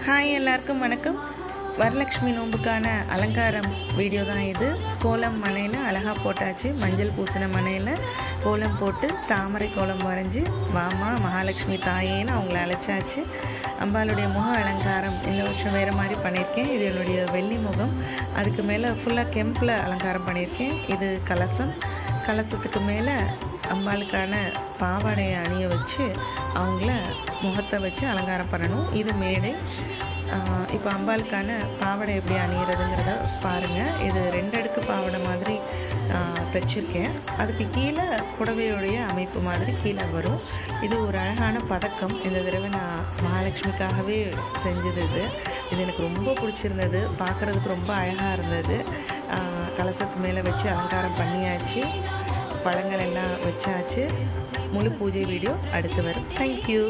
Hi எல்லாருக்கும் வணக்கம். வரலட்சுமி நோம்புக்கான அலங்காரம் வீடியோ தான் இது. கோலம் மனையில் அழகாக போட்டாச்சு. மஞ்சள் பூசின மனையில் கோலம் போட்டு தாமரை கோலம் வரைஞ்சி வாமா மகாலட்சுமி தாயேன்னு அவங்கள அழைச்சாச்சு. அம்பாளுடைய முக அலங்காரம் இந்த வருஷம் வேறு மாதிரி பண்ணியிருக்கேன். இது என்னுடைய வெள்ளி முகம். அதுக்கு மேலே ஃபுல்லாக கெம்பில் அலங்காரம் பண்ணியிருக்கேன். இது கலசம். கலசத்துக்கு மேலே அம்பாளுக்கான பாவாடையை அணிய வச்சு அவங்கள முகத்தை வச்சு அலங்காரம் பண்ணணும். இது மேடை. இப்போ அம்பாளுக்கான பாவாடை எப்படி அணிகிறதுங்கிறத பாருங்கள். இது 2 அடுக்கு பாவாடை மாதிரி தைச்சிருக்கேன். அதுக்கு கீழே புடவையுடைய அமைப்பு மாதிரி கீழே வரும். இது ஒரு அழகான பதக்கம். இந்த தடவை நான் மகாலட்சுமிக்காகவே செஞ்சது. இது எனக்கு ரொம்ப பிடிச்சிருந்தது. பார்க்குறதுக்கு ரொம்ப அழகாக இருந்தது. கலசத்து மேலே வச்சு அலங்காரம் பண்ணியாச்சு. பழங்கள் எல்லாம் வச்சாச்சு. முழு பூஜை வீடியோ அடுத்து வரும். தேங்க்யூ.